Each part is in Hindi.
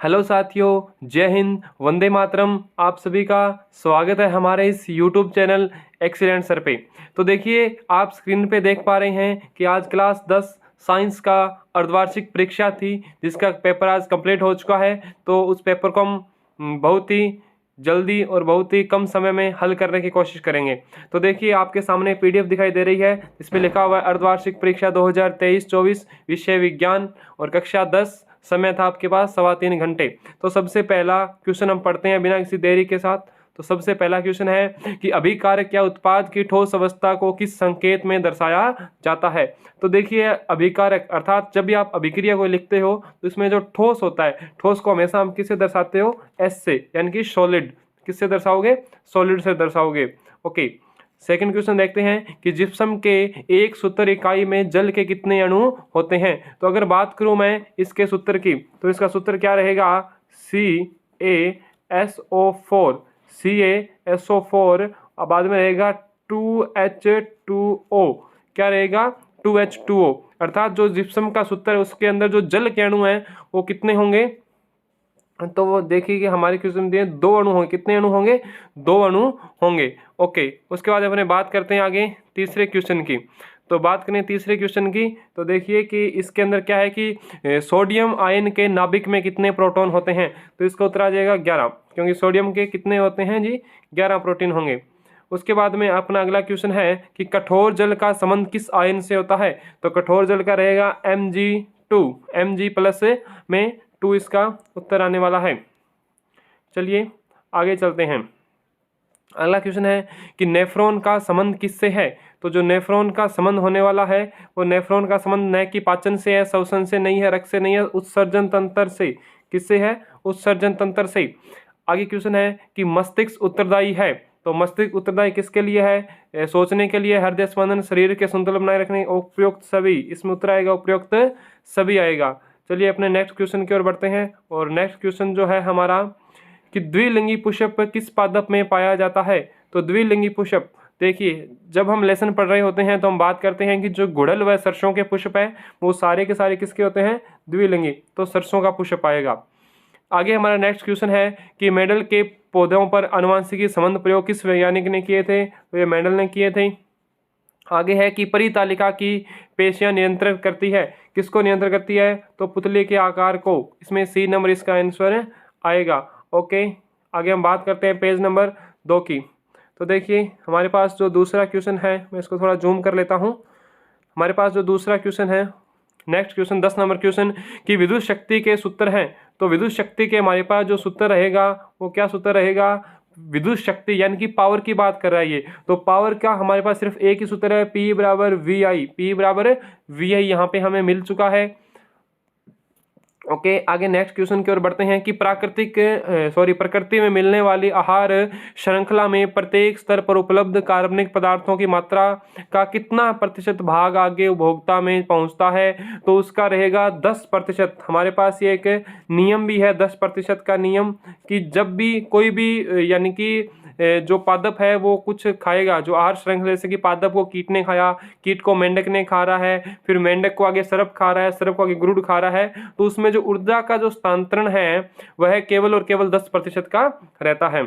हेलो साथियों, जय हिंद, वंदे मातरम। आप सभी का स्वागत है हमारे इस यूट्यूब चैनल एक्सीलेंट सर पे। तो देखिए, आप स्क्रीन पे देख पा रहे हैं कि आज क्लास 10 साइंस का अर्धवार्षिक परीक्षा थी, जिसका पेपर आज कंप्लीट हो चुका है। तो उस पेपर को हम बहुत ही जल्दी और बहुत ही कम समय में हल करने की कोशिश करेंगे। तो देखिए, आपके सामने पीडीएफ दिखाई दे रही है, इसमें लिखा हुआ है अर्धवार्षिक परीक्षा 2023-24, विषय विज्ञान और कक्षा 10। समय था आपके पास 3.25 घंटे। तो सबसे पहला क्वेश्चन हम पढ़ते हैं बिना किसी देरी के साथ। तो सबसे पहला क्वेश्चन है कि अभिकारक या उत्पाद की ठोस अवस्था को किस संकेत में दर्शाया जाता है। तो देखिए, अभिकारक अर्थात जब भी आप अभिक्रिया को लिखते हो तो इसमें जो ठोस होता है, ठोस को हमेशा हम किससे दर्शाते हो? एस से, यानी कि सॉलिड। किससे दर्शाओगे? सॉलिड से दर्शाओगे। ओके, सेकंड क्वेश्चन देखते हैं कि जिप्सम के एक सूत्र इकाई में जल के कितने अणु होते हैं। तो अगर बात करूं मैं इसके सूत्र की, तो इसका सूत्र क्या रहेगा? CaSO4, CaSO4 और बाद में रहेगा 2H2O। क्या रहेगा? 2H2O। अर्थात जो जिप्सम का सूत्र है उसके अंदर जो जल के अणु हैं वो कितने होंगे? तो वो देखिए कि हमारे क्वेश्चन दिए 2 अणु होंगे। कितने अणु होंगे? 2 अणु होंगे। ओके, उसके बाद अपने बात करते हैं आगे तीसरे क्वेश्चन की। तो बात करें तीसरे क्वेश्चन की, तो देखिए कि इसके अंदर क्या है कि सोडियम आयन के नाभिक में कितने प्रोटॉन होते हैं। तो इसका उत्तर आ जाएगा 11, क्योंकि सोडियम के कितने होते हैं जी? 11 प्रोटीन होंगे। उसके बाद में अपना अगला क्वेश्चन है कि कठोर जल का संबंध किस आयन से होता है। तो कठोर जल का रहेगा Mg2, Mg+ में 2 इसका उत्तर आने वाला है। चलिए आगे चलते हैं। अगला क्वेश्चन है कि नेफ्रॉन का संबंध किससे है। तो जो नेफ्रॉन का संबंध होने वाला है वो नेफ्रॉन का संबंध न कि पाचन से है, श्वसन से नहीं है, रक्त से नहीं है, उत्सर्जन तंत्र से। किससे है? उत्सर्जन तंत्र से। आगे क्वेश्चन है कि मस्तिष्क उत्तरदायी है। तो मस्तिष्क उत्तरदायी किसके लिए है? सोचने के लिए, हृदय स्पंदन, शरीर के संतुलन बनाए रखने, उपयुक्त सभी। इसमें उत्तर आएगा उपयुक्त सभी आएगा। चलिए अपने नेक्स्ट क्वेश्चन की ओर बढ़ते हैं। और नेक्स्ट क्वेश्चन जो है हमारा कि द्विलिंगी पुष्प किस पादप में पाया जाता है। तो द्विलिंगी पुष्प, देखिए जब हम लेसन पढ़ रहे होते हैं तो हम बात करते हैं कि जो गुड़हल व सरसों के पुष्प हैं वो सारे के सारे किसके होते हैं? द्विलिंगी। तो सरसों का पुष्प आएगा। आगे हमारा नेक्स्ट क्वेश्चन है कि मेंडल के पौधों पर आनुवंशिकी संबंध प्रयोग किस वैज्ञानिक ने किए थे। तो ये मेंडल ने किए थे। आगे है कि परितालिका की पेशियां नियंत्रित करती है। किसको नियंत्रित करती है? तो पुतले के आकार को। इसमें C नंबर इसका आंसर आएगा। ओके, आगे हम बात करते हैं पेज नंबर 2 की। तो देखिए हमारे पास जो दूसरा क्वेश्चन है, मैं इसको थोड़ा जूम कर लेता हूँ। हमारे पास जो दूसरा क्वेश्चन है, नेक्स्ट क्वेश्चन 10 नंबर क्वेश्चन कि विद्युत शक्ति के सूत्र हैं। तो विद्युत शक्ति के हमारे पास जो सूत्र रहेगा वो क्या सूत्र रहेगा? विद्युत शक्ति यानी कि पावर की बात कर रहा है ये। तो पावर का हमारे पास सिर्फ एक ही सूत्र है, P बराबर VI। P बराबर VI यहाँ पे हमें मिल चुका है। ओके, आगे नेक्स्ट क्वेश्चन की ओर बढ़ते हैं कि प्रकृति में मिलने वाली आहार श्रृंखला में प्रत्येक स्तर पर उपलब्ध कार्बनिक पदार्थों की मात्रा का कितना प्रतिशत भाग आगे उपभोक्ता में पहुंचता है। तो उसका रहेगा 10%। हमारे पास ये एक नियम भी है 10% का नियम, कि जब भी कोई भी यानी कि जो पादप है वो कुछ खाएगा, जो आहार श्रृंखला, जैसे कि पादप को कीट ने खाया, कीट को मेंढक ने खा रहा है, फिर मेंढक को आगे सर्प खा रहा है, सर्प को आगे गरुड़ खा रहा है, तो उसमें जो ऊर्जा का जो स्थानांतरण है वह केवल और केवल 10% का रहता है।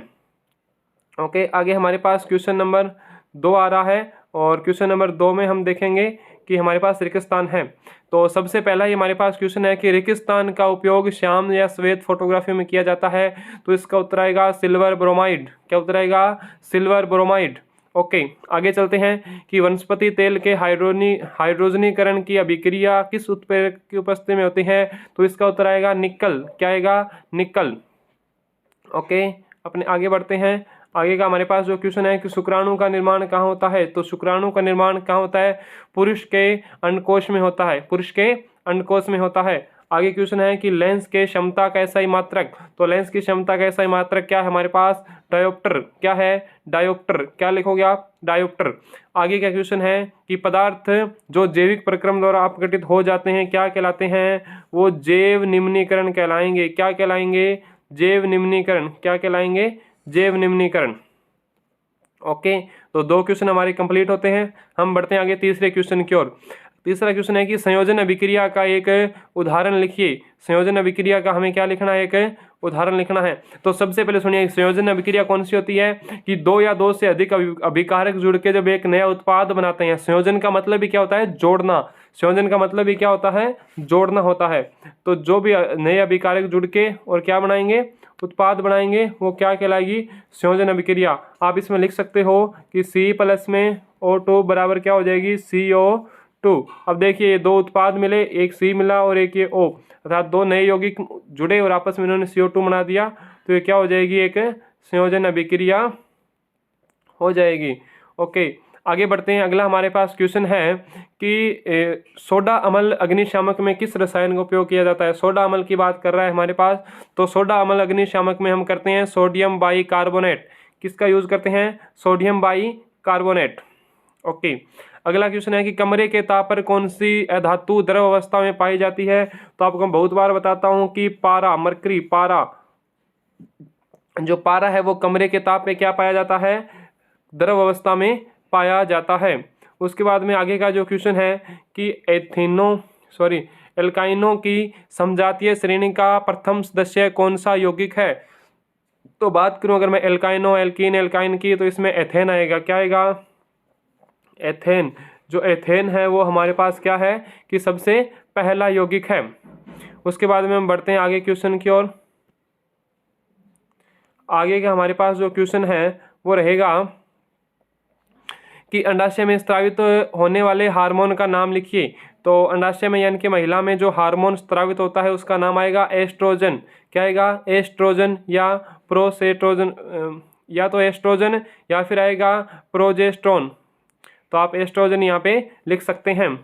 ओके, आगे हमारे पास क्वेश्चन नंबर 2 आ रहा है। और क्वेश्चन नंबर 2 में हम देखेंगे कि हमारे पास रेगिस्तान है। तो सबसे पहला ही हमारे पास क्वेश्चन है कि रेगिस्तान का उपयोग श्याम या श्वेत फोटोग्राफी में किया जाता है। तो इसका उत्तर आएगा सिल्वर ब्रोमाइड। क्या उत्तर आएगा? Silver bromide. ओके, आगे चलते हैं कि वनस्पति तेल के हाइड्रोजनीकरण की अभिक्रिया किस उत्प्रेरक की उपस्थिति में होती है। तो इसका उत्तर आएगा निकल। क्या आएगा? निकल। ओके, अपने आगे बढ़ते हैं। आगे का हमारे पास जो क्वेश्चन है कि शुक्राणु का निर्माण कहाँ होता है। तो शुक्राणु का निर्माण कहाँ होता है? पुरुष के अंडकोश में होता है। पुरुष के अंडकोश में होता है। आगे क्वेश्चन है कि लेंस के क्षमता का SI मात्रक। तो लेंस की क्षमता का SI मात्रक क्या है हमारे पास? डायोप्टर। क्या है? डायोप्टर। क्या लिखोगे आप? डायोप्टर। आगे का क्वेश्चन है कि पदार्थ जो जैविक प्रक्रम द्वारा अपघटित हो जाते हैं क्या कहलाते हैं? वो जैव निम्नीकरण कहलाएंगे। क्या कहलाएंगे? जैव निम्नीकरण। क्या कहलाएंगे? जैव निम्नीकरण। ओके, तो 2 क्वेश्चन हमारे कंप्लीट होते हैं। हम बढ़ते हैं आगे तीसरे क्वेश्चन की ओर। तीसरा क्वेश्चन है कि संयोजन अभिक्रिया का एक उदाहरण लिखिए। संयोजन अभिक्रिया का हमें क्या लिखना है, एक उदाहरण लिखना है। तो सबसे पहले सुनिए, संयोजन अभिक्रिया कौन सी होती है कि दो या दो से अधिक अभिकारक जुड़ के जब एक नया उत्पाद बनाते हैं। संयोजन का मतलब भी क्या होता है, जोड़ना। संयोजन का मतलब भी क्या होता है, जोड़ना होता है। तो जो भी नए अभिकारक जुड़ के और क्या बनाएंगे, उत्पाद बनाएंगे, वो क्या कहलाएगी, संयोजन अभिक्रिया। आप इसमें लिख सकते हो कि C+ में O2 बराबर क्या हो जाएगी, CO2। अब देखिए ये दो उत्पाद मिले, एक C मिला और एक ये O, अर्थात दो नए यौगिक जुड़े और आपस में इन्होंने CO2 बना दिया, तो ये क्या हो जाएगी, एक संयोजन अभिक्रिया हो जाएगी। ओके, आगे बढ़ते हैं। अगला हमारे पास क्वेश्चन है कि सोडा अम्ल अग्निशामक में किस रसायन का उपयोग किया जाता है। सोडा अम्ल की बात कर रहा है हमारे पास, तो सोडा अम्ल अग्निशामक में हम करते हैं सोडियम बाइकार्बोनेट। किसका यूज करते हैं, सोडियम बाइकार्बोनेट। ओके, अगला क्वेश्चन है कि कमरे के ताप पर कौन सी अधातु द्रव अवस्था में पाई जाती है। तो आपको मैं बहुत बार बताता हूं कि पारा, मरकरी, पारा, जो पारा है वो कमरे के ताप पे क्या पाया जाता है, द्रव अवस्था में पाया जाता है। उसके बाद में आगे का जो क्वेश्चन है कि एल्काइनों की समजातीय श्रेणी का प्रथम सदस्य कौन सा यौगिक है। तो बात करूं अगर मैं एल्काइन की, तो इसमें एथेन आएगा। क्या आएगा, एथेन। जो एथेन है वो हमारे पास क्या है कि सबसे पहला यौगिक है। उसके बाद में हम बढ़ते हैं आगे क्वेश्चन की ओर। आगे का हमारे पास जो क्वेश्चन है वो रहेगा कि अंडाशय में स्रावित होने वाले हार्मोन का नाम लिखिए। तो अंडाशय में यानी कि महिला में जो हार्मोन स्रावित होता है उसका नाम आएगा एस्ट्रोजन। क्या आएगा, एस्ट्रोजन या प्रोसेट्रोजन, या तो एस्ट्रोजन या फिर आएगा प्रोजेस्ट्रोन। तो आप एस्ट्रोजन यहाँ पे लिख सकते हैं।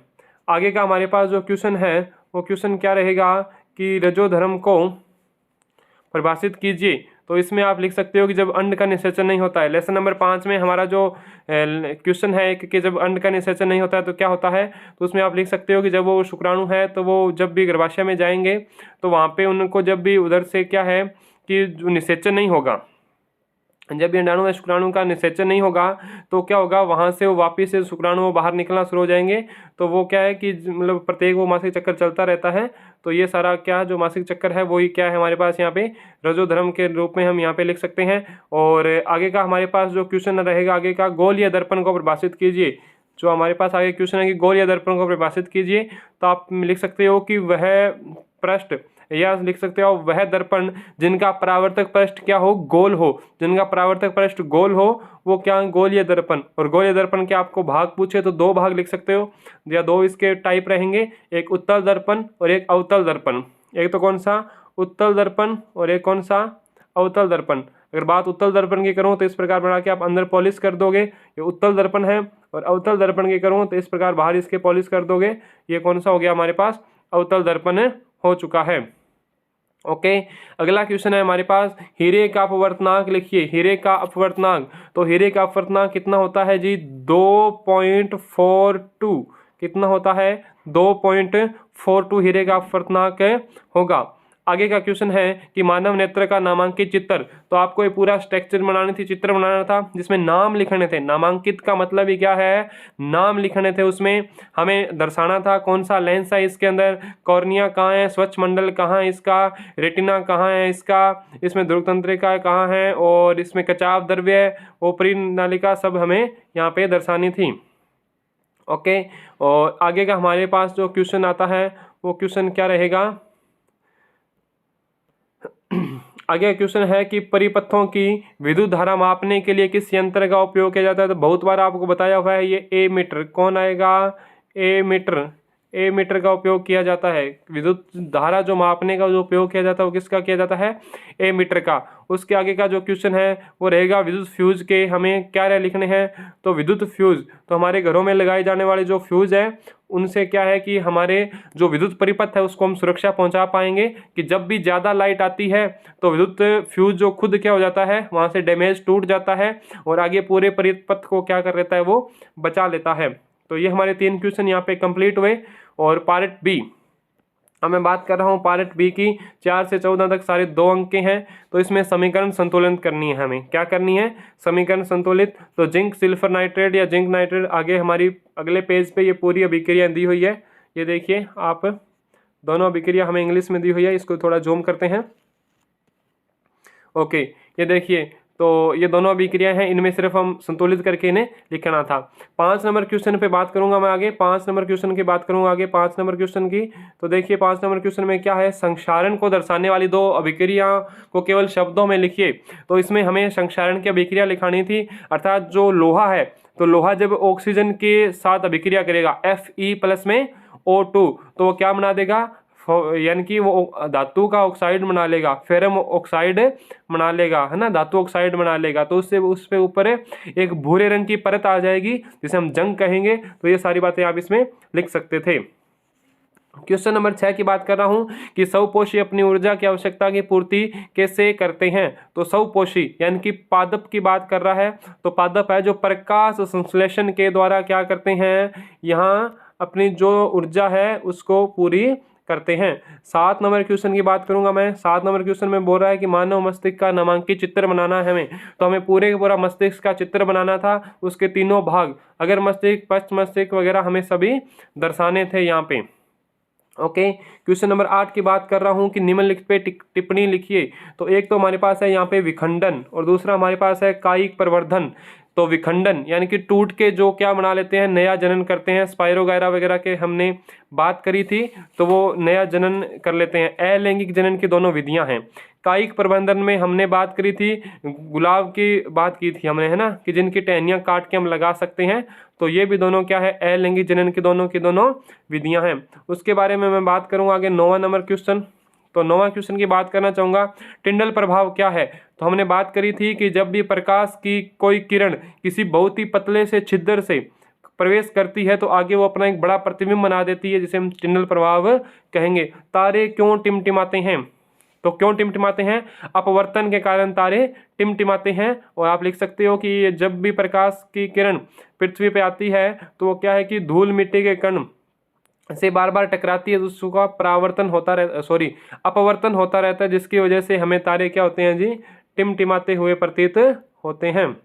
आगे का हमारे पास जो क्वेश्चन है वो क्वेश्चन क्या रहेगा कि रजोधर्म को परिभाषित कीजिए। तो इसमें आप लिख सकते हो कि जब अंड का निषेचन नहीं होता है। लेसन नंबर 5 में हमारा जो क्वेश्चन है कि जब अंड का निषेचन नहीं होता है तो क्या होता है, तो उसमें आप लिख सकते हो कि जब वो शुक्राणु है तो वो जब भी गर्भाशय में जाएंगे तो वहाँ पे उनको जब भी उधर से क्या है कि जो निषेचन नहीं होगा, जब भी अंडाणु या शुक्राणु का निषेचन नहीं होगा तो क्या होगा, वहाँ से वो वापिस से शुक्राणु बाहर निकलना शुरू हो जाएंगे। तो वो क्या है कि मतलब प्रत्येक वो मासिक चक्कर चलता रहता है। तो ये सारा क्या जो मासिक चक्कर है वही क्या है हमारे पास यहाँ पे रजोधर्म के रूप में हम यहाँ पे लिख सकते हैं। और आगे का हमारे पास जो क्वेश्चन रहेगा आगे का, गोल या दर्पण को परिभाषित कीजिए। जो हमारे पास आगे क्वेश्चन है कि गोल या दर्पण को परिभाषित कीजिए, तो आप लिख सकते हो कि वह पृष्ठ, या लिख सकते हो वह दर्पण जिनका परावर्तक पृष्ठ क्या हो, गोल हो। जिनका परावर्तक पृष्ठ गोल हो वो क्या, गोलीय दर्पण। और गोलीय दर्पण के आपको भाग पूछे तो दो भाग लिख सकते हो, या दो इसके टाइप रहेंगे, एक उत्तल दर्पण और एक अवतल दर्पण। एक तो कौन सा, उत्तल दर्पण, और एक कौन सा, अवतल दर्पण। अगर बात उत्तल दर्पण की करूँ तो इस प्रकार बना के आप अंदर पॉलिश कर दोगे, ये उत्तल दर्पण है। और अवतल दर्पण की करूँ तो इस प्रकार बाहर इसके पॉलिश कर दोगे, ये कौन सा हो गया हमारे पास, अवतल दर्पण हो चुका है। ओके, अगला क्वेश्चन है हमारे पास, हीरे का अपवर्तनांक लिखिए। हीरे का अपवर्तनांक, तो हीरे का अपवर्तनांक कितना होता है जी, 2.42। कितना होता है, 2.42 हीरे का अपवर्तनांक होगा। आगे का क्वेश्चन है कि मानव नेत्र का नामांकित चित्र। तो आपको ये पूरा स्ट्रक्चर बनानी थी, चित्र बनाना था जिसमें नाम लिखने थे। नामांकित का मतलब ही क्या है, नाम लिखने थे। उसमें हमें दर्शाना था कौन सा लेंस है इसके अंदर, कॉर्निया कहाँ है, स्वच्छ मंडल कहाँ है इसका, रेटिना कहाँ है इसका, इसमें ध्रुव तंत्रिका कहाँ है, और इसमें कचाव द्रव्य, ऊपरी नालिका, सब हमें यहाँ पे दर्शानी थी। ओके, और आगे का हमारे पास जो क्वेश्चन आता है वो क्वेश्चन क्या रहेगा, आगे क्वेश्चन है कि परिपथों की विद्युत धारा मापने के लिए किस यंत्र का उपयोग किया जाता है। तो बहुत बार आपको बताया हुआ है ये एमीटर। कौन आएगा, एमीटर। एमीटर का उपयोग किया जाता है। विद्युत धारा जो मापने का जो उपयोग किया जाता है वो किसका किया जाता है, एमीटर का। उसके आगे का जो क्वेश्चन है वो रहेगा विद्युत फ्यूज के हमें क्या लिखने हैं। तो विद्युत फ्यूज, तो हमारे घरों में लगाए जाने वाले जो फ्यूज है उनसे क्या है कि हमारे जो विद्युत परिपथ है उसको हम सुरक्षा पहुंचा पाएंगे कि जब भी ज़्यादा लाइट आती है तो विद्युत फ्यूज जो खुद क्या हो जाता है, वहाँ से डैमेज टूट जाता है और आगे पूरे परिपथ को क्या कर लेता है, वो बचा लेता है। तो ये हमारे 3 क्वेश्चन यहाँ पे कंप्लीट हुए। और पार्ट बी अब मैं बात कर रहा हूँ पार्ट बी की। 4 से 14 तक सारे 2 अंक के हैं। तो इसमें समीकरण संतुलित करनी है हमें। क्या करनी है? समीकरण संतुलित। तो जिंक सिल्फर नाइट्रेट या जिंक नाइट्रेट, आगे हमारी अगले पेज पे ये पूरी अभिक्रिया दी हुई है। ये देखिए आप, दोनों अभिक्रिया हमें इंग्लिश में दी हुई है। इसको थोड़ा जूम करते हैं। ओके, ये देखिए, तो ये दोनों अभिक्रिया हैं, इनमें सिर्फ हम संतुलित करके इन्हें लिखना था। 5 नंबर क्वेश्चन पे बात करूंगा मैं आगे। 5 नंबर क्वेश्चन की बात करूंगा आगे, 5 नंबर क्वेश्चन की। तो देखिए 5 नंबर क्वेश्चन में क्या है, संक्षारण को दर्शाने वाली 2 अभिक्रिया को केवल शब्दों में लिखिए। तो इसमें हमें संक्षारण की अभिक्रिया लिखानी थी, अर्थात जो लोहा है, तो लोहा जब ऑक्सीजन के साथ अभिक्रिया करेगा Fe+ में O2, तो वो क्या बना देगा, यानी कि वो धातु का ऑक्साइड बना लेगा, फेरम ऑक्साइड बना लेगा, है ना, धातु ऑक्साइड बना लेगा। तो उससे उस पे ऊपर एक भूरे रंग की परत आ जाएगी, जिसे हम जंग कहेंगे। तो ये सारी बातें आप इसमें लिख सकते थे। क्वेश्चन नंबर 6 की बात कर रहा हूं कि स्वपोषी अपनी ऊर्जा की आवश्यकता की पूर्ति कैसे करते हैं। तो स्वपोषी यानी कि पादप की बात कर रहा है। तो पादप है जो प्रकाश संश्लेषण के द्वारा क्या करते हैं, यहाँ अपनी जो ऊर्जा है उसको पूरी करते हैं। 7 नंबर क्वेश्चन की बात करूंगा मैं। 7 नंबर क्वेश्चन में बोल रहा है कि मानव मस्तिष्क का नामांकित चित्र बनाना है हमें। तो हमें पूरे का पूरा मस्तिष्क का चित्र बनाना था, उसके तीनों भाग, अगर मस्तिष्क, पश्च मस्तिष्क वगैरह, हमें सभी दर्शाने थे यहाँ पे। ओके, क्वेश्चन नंबर 8 की बात कर रहा हूँ कि निम्नलिखित पे टिप्पणी लिखिए। तो एक तो हमारे पास है यहाँ पे विखंडन, और दूसरा हमारे पास है कायिक प्रवर्धन। तो विखंडन यानी कि टूट के जो क्या बना लेते हैं, नया जनन करते हैं, स्पाइरोगायरा वगैरह के हमने बात करी थी, तो वो नया जनन कर लेते हैं। अलैंगिक जनन की दोनों विधियां हैं। कायिक प्रबंधन में हमने बात करी थी, गुलाब की बात की थी हमने, है ना, कि जिनकी टहनियाँ काट के हम लगा सकते हैं। तो ये भी दोनों क्या है, अलैंगिक जनन की दोनों विधियां हैं। उसके बारे में मैं बात करूँगा आगे। 9वां नंबर क्वेश्चन। तो 9वां क्वेश्चन की बात करना चाहूँगा, टिंडल प्रभाव क्या है। तो हमने बात करी थी कि जब भी प्रकाश की कोई किरण किसी बहुत ही पतले से छिद्र से प्रवेश करती है, तो आगे वो अपना एक बड़ा प्रतिबिंब बना देती है, जिसे हम टिंडल प्रभाव कहेंगे। तारे क्यों टिमटिमाते हैं। तो क्यों टिमटिमाते हैं, अपवर्तन के कारण तारे टिमटिमाते हैं। और आप लिख सकते हो कि जब भी प्रकाश की किरण पृथ्वी पे आती है, तो वो क्या है कि धूल मिट्टी के कण से बार बार टकराती है, तो उसका अपवर्तन होता रहता है, जिसकी वजह से हमें तारे क्या होते हैं जी, टिमटिमाते हुए प्रतीत होते हैं।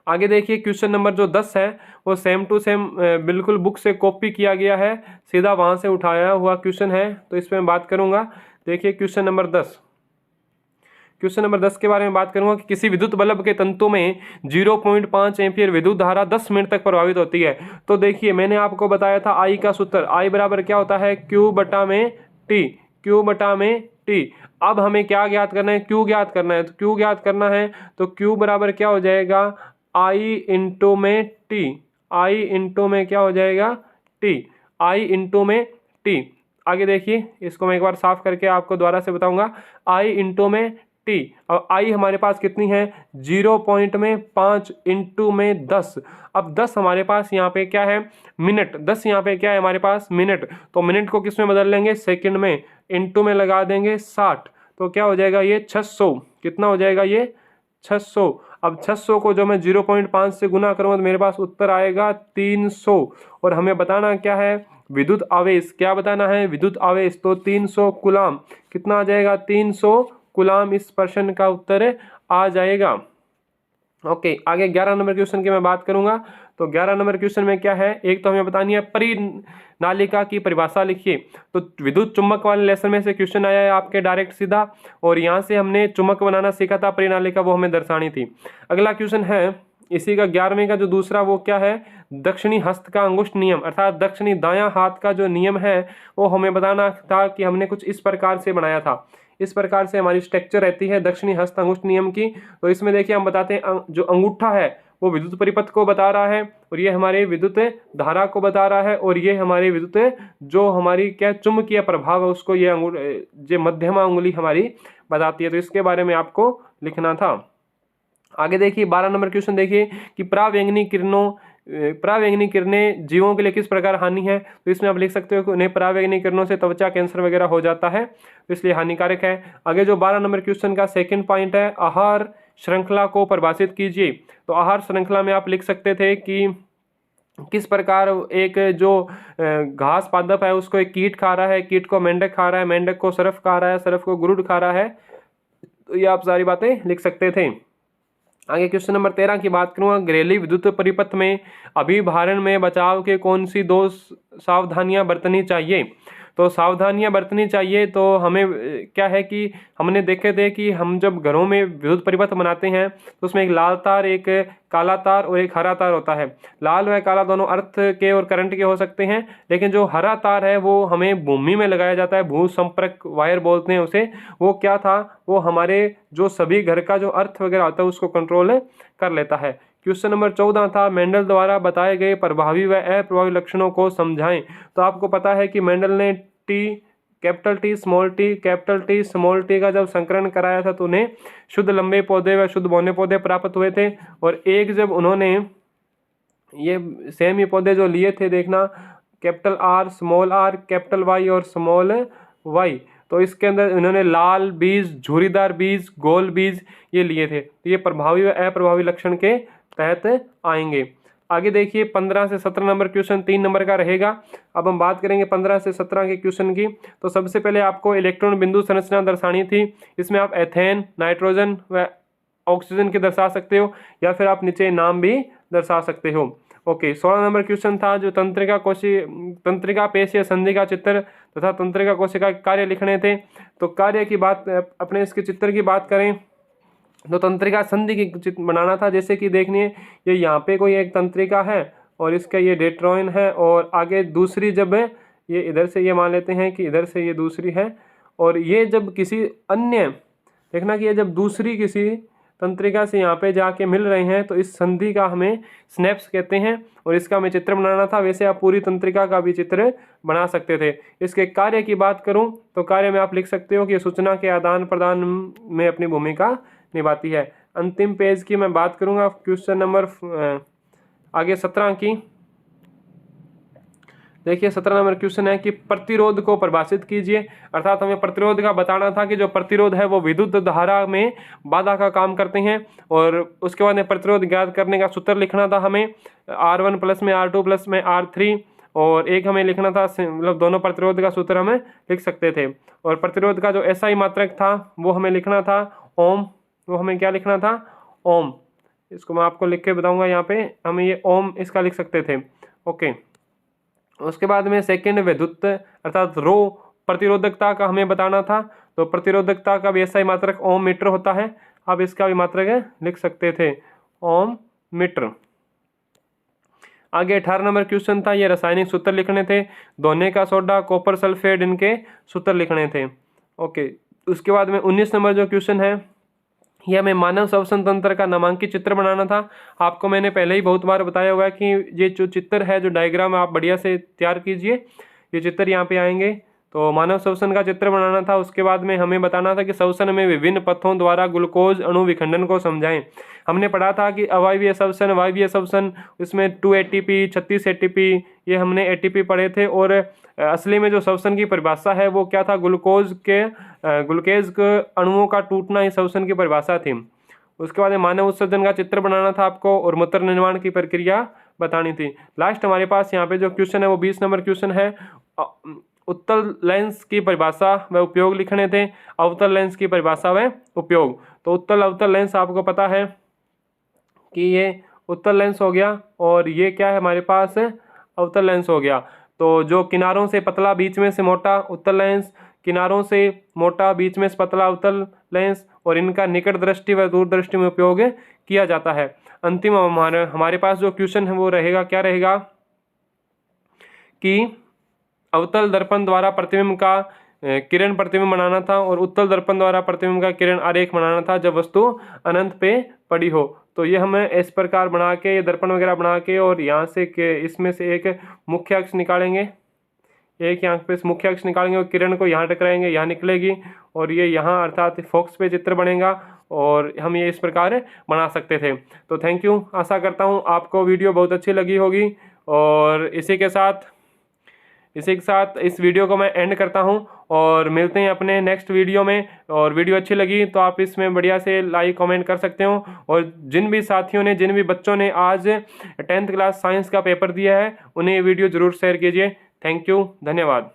आगे देखिए क्वेश्चन नंबर जो 10 है, वो सेम टू सेम बिल्कुल बुक से कॉपी किया गया है, सीधा वहां से उठाया हुआ क्वेश्चन है। तो इस पर मैं बात करूंगा। देखिए क्वेश्चन नंबर 10। क्वेश्चन नंबर 10 के बारे में बात करूंगा कि किसी विद्युत बल्ब के तंतु में 0.5 एम्पीयर विद्युत धारा 10 मिनट तक प्रभावित होती है। तो देखिए मैंने आपको बताया था आई का सूत्र, आई बराबर क्या होता है, Q/T। अब हमें क्या ज्ञात करना है, Q ज्ञात करना है। तो Q ज्ञात करना है तो Q बराबर क्या हो जाएगा, I इंटू में T। I इंटू में क्या हो जाएगा, T। I इंटू में T। आगे देखिए, इसको मैं एक बार साफ करके आपको दोबारा से बताऊंगा। I इंटू में T, और I हमारे पास कितनी है, 0.5 इंटू में 10। अब 10 हमारे पास यहाँ पे क्या है, मिनट। 10 यहाँ पे क्या है हमारे पास, मिनट। तो मिनट को किस में बदल लेंगे, सेकंड में। इंटू में लगा देंगे 60, तो क्या हो जाएगा ये 600। कितना हो जाएगा ये, 600। अब 600 को जो मैं 0.5 से गुना करूँगा तो मेरे पास उत्तर आएगा 300। और हमें बताना क्या है, विद्युत आवेश। क्या बताना है, विद्युत आवेश। तो 300 कूलाम। कितना आ जाएगा, 300 कूलाम। इस प्रश्न का उत्तर आ जाएगा। ओके, आगे 11 नंबर क्वेश्चन की मैं बात करूंगा। तो 11 नंबर क्वेश्चन में क्या है, एक तो हमें बतानी है परिनालिका की परिभाषा लिखिए। तो विद्युत चुम्बक वाले लेसन में से क्वेश्चन आया है आपके डायरेक्ट सीधा, और यहाँ से हमने चुम्बक बनाना सीखा था परिनालिका, वो हमें दर्शानी थी। अगला क्वेश्चन है इसी का 11वें का जो दूसरा, वो क्या है, दक्षिणी हस्त का अंगुष्ठ नियम, अर्थात दक्षिणी दायां हाथ का जो नियम है वो हमें बताना था कि हमने कुछ इस प्रकार से बनाया था। इस प्रकार से हमारी स्ट्रक्चर रहती है दक्षिणी हस्त अंगुष्ठ नियम की। तो इसमें देखिए हम बताते हैं जो अंगूठा है वो विद्युत परिपथ को बता रहा है, और ये हमारे विद्युत धारा को बता रहा है, और ये हमारे विद्युत जो हमारी क्या चुंबकीय प्रभाव है उसको ये मध्यमा उंगली हमारी बताती है। तो इसके बारे में आपको लिखना था। आगे देखिए 12 नंबर क्वेश्चन देखिए कि परावैंगनी किरणें जीवों के लिए किस प्रकार हानि है। तो इसमें आप लिख सकते हो कि उन्हें परावैंगनी किरणों से त्वचा कैंसर वगैरह हो जाता है, तो इसलिए हानिकारक है। आगे जो 12 नंबर क्वेश्चन का सेकंड पॉइंट है, आहार श्रृंखला को परिभाषित कीजिए। तो आहार श्रृंखला में आप लिख सकते थे कि किस प्रकार एक जो घास पादप है उसको एक कीट खा रहा है, कीट को मेंढक खा रहा है, मेंढक को सर्प खा रहा है, सर्प को गुरुड खा रहा है। तो ये आप सारी बातें लिख सकते थे। आगे क्वेश्चन नंबर 13 की बात करूँगा, घरेलू विद्युत परिपथ में अभिभारण में बचाव के कौन सी 2 सावधानियां बरतनी चाहिए। तो सावधानियां बरतनी चाहिए तो हमें क्या है कि हमने देखे थे कि हम जब घरों में विद्युत परिपथ बनाते हैं तो उसमें एक लाल तार, एक काला तार और एक हरा तार होता है। लाल व काला दोनों अर्थ के और करंट के हो सकते हैं, लेकिन जो हरा तार है वो हमें भूमि में लगाया जाता है, भू संपर्क वायर बोलते हैं उसे। वो क्या था, वो हमारे जो सभी घर का जो अर्थ वगैरह होता है उसको कंट्रोल कर लेता है। क्वेश्चन नंबर 14 था, मेंडल द्वारा बताए गए प्रभावी व अप्रभावी लक्षणों को समझाएं। तो आपको पता है कि मेंडल ने कैपिटल टी स्मॉल टी का जब संकलन कराया था तो उन्हें शुद्ध लंबे पौधे व शुद्ध बौने पौधे प्राप्त हुए थे। और एक जब उन्होंने ये सेम ही पौधे जो लिए थे, देखना, capital R, small R, capital Y और स्मॉल वाई, तो इसके अंदर इन्होंने लाल बीज, झुर्रीदार बीज, गोल बीज ये लिए थे। तो ये प्रभावी व अप्रभावी लक्षण के तहत आएंगे। आगे देखिए 15 से 17 नंबर क्वेश्चन 3 नंबर का रहेगा। अब हम बात करेंगे 15 से 17 के क्वेश्चन की। तो सबसे पहले आपको इलेक्ट्रॉन बिंदु संरचना दर्शानी थी। इसमें आप एथेन, नाइट्रोजन व ऑक्सीजन के दर्शा सकते हो, या फिर आप नीचे नाम भी दर्शा सकते हो। ओके, 16 नंबर क्वेश्चन था जो तंत्रिका पेशीय संधि का चित्र तथा तंत्रिका कोशिका के कार्य लिखने थे। तो कार्य की बात, अपने इसके चित्र की बात करें तो तंत्रिका संधि की चित्र बनाना था। जैसे कि देखिए ये यहाँ पे कोई एक तंत्रिका है और इसका ये डेट्रॉइन है, और आगे दूसरी जब ये इधर से, ये मान लेते हैं कि इधर से ये दूसरी है, और ये जब किसी अन्य, देखना कि ये जब दूसरी किसी तंत्रिका से यहाँ पे जाके मिल रहे हैं तो इस संधि का हमें स्नैप्स कहते हैं, और इसका हमें चित्र बनाना था। वैसे आप पूरी तंत्रिका का भी चित्र बना सकते थे। इसके कार्य की बात करूं तो कार्य में आप लिख सकते हो कि सूचना के आदान प्रदान में अपनी भूमिका निभाती है। अंतिम पेज की मैं बात करूंगा क्वेश्चन नंबर आगे 17 की। देखिए 17 नंबर क्वेश्चन है कि प्रतिरोध को परिभाषित कीजिए। अर्थात हमें प्रतिरोध का बताना था कि जो प्रतिरोध है वो विद्युत धारा में बाधा का काम करते हैं, और उसके बाद में प्रतिरोध ज्ञात करने का सूत्र लिखना था हमें, R1 प्लस में R2 प्लस में R3, और एक हमें लिखना था, मतलब दोनों प्रतिरोध का सूत्र हमें लिख सकते थे। और प्रतिरोध का जो SI मात्रक था वो हमें लिखना था ओम, वो हमें क्या लिखना था, ओम। इसको मैं आपको लिख के बताऊंगा, यहाँ पे हमें ये ओम इसका लिख सकते थे। ओके, उसके बाद में सेकेंड विद्युत अर्थात रो प्रतिरोधकता का हमें बताना था। तो प्रतिरोधकता का भी SI मात्रक ओम मीटर होता है, आप इसका भी मात्रक लिख सकते थे, ओम मीटर। आगे 18 नंबर क्वेश्चन था, ये रासायनिक सूत्र लिखने थे, दोने का सोडा, कॉपर सल्फेट, इनके सूत्र लिखने थे। ओके, उसके बाद में 19 नंबर जो क्वेश्चन है ये हमें मानव श्वसन तंत्र का नामांकित चित्र बनाना था। आपको मैंने पहले ही बहुत बार बताया हुआ है कि ये जो चित्र है, जो डायग्राम आप बढ़िया से तैयार कीजिए, ये चित्र यहाँ पे आएंगे। तो मानव श्वसन का चित्र बनाना था। उसके बाद में हमें बताना था कि श्वसन में विभिन्न पथों द्वारा ग्लूकोज अणु विखंडन को समझाएं। हमने पढ़ा था कि अवायवीय श्वसन, वायवीय श्वसन, इसमें 2 ATP 36 ATP, ये हमने ATP पढ़े थे। और असली में जो श्वसन की परिभाषा है वो क्या था, ग्लूकेज के अणुओं का टूटना ही श्वसन की परिभाषा थी। उसके बाद मानव उत्सर्जन का चित्र बनाना था आपको, और मूत्र निर्माण की प्रक्रिया बतानी थी। लास्ट हमारे पास यहाँ पे जो क्वेश्चन है वो 20 नंबर क्वेश्चन है, उत्तल लेंस की परिभाषा व उपयोग लिखने थे, अवतल लेंस की परिभाषा व उपयोग। तो उत्तल अवतल लेंस आपको पता है कि ये उत्तल लेंस हो गया, और ये क्या है हमारे पास, अवतल लेंस हो गया। तो जो किनारों से पतला बीच में से मोटा उत्तल लेंस, किनारों से मोटा बीच में से पतला अवतल लेंस, और इनका निकट दृष्टि व दूर दृष्टि में उपयोग किया जाता है। अंतिम हमारे पास जो क्वेश्चन है वो रहेगा, क्या रहेगा कि अवतल दर्पण द्वारा प्रतिबिंब का किरण प्रतिबिंब बनाना था, और उत्तल दर्पण द्वारा प्रतिबिंब का किरण आरेख बनाना था जब वस्तु अनंत पे पड़ी हो। तो ये हमें इस प्रकार बना के, ये दर्पण वगैरह बना के, और यहाँ से इसमें से एक मुख्य अक्ष निकालेंगे, एक यहाँ पे मुख्य अक्ष निकालेंगे और किरण को यहाँ टकराएंगे, यहाँ निकलेगी, और ये यहाँ अर्थात फोकस पे चित्र बनेगा, और हम ये इस प्रकार बना सकते थे। तो थैंक यू, आशा करता हूँ आपको वीडियो बहुत अच्छी लगी होगी। और इसी के साथ इसी के साथ इस वीडियो को मैं एंड करता हूँ और मिलते हैं अपने नेक्स्ट वीडियो में। और वीडियो अच्छी लगी तो आप इसमें बढ़िया से लाइक कमेंट कर सकते हो। और जिन भी साथियों ने, जिन भी बच्चों ने आज 10th क्लास साइंस का पेपर दिया है, उन्हें ये वीडियो ज़रूर शेयर कीजिए। थैंक यू, धन्यवाद।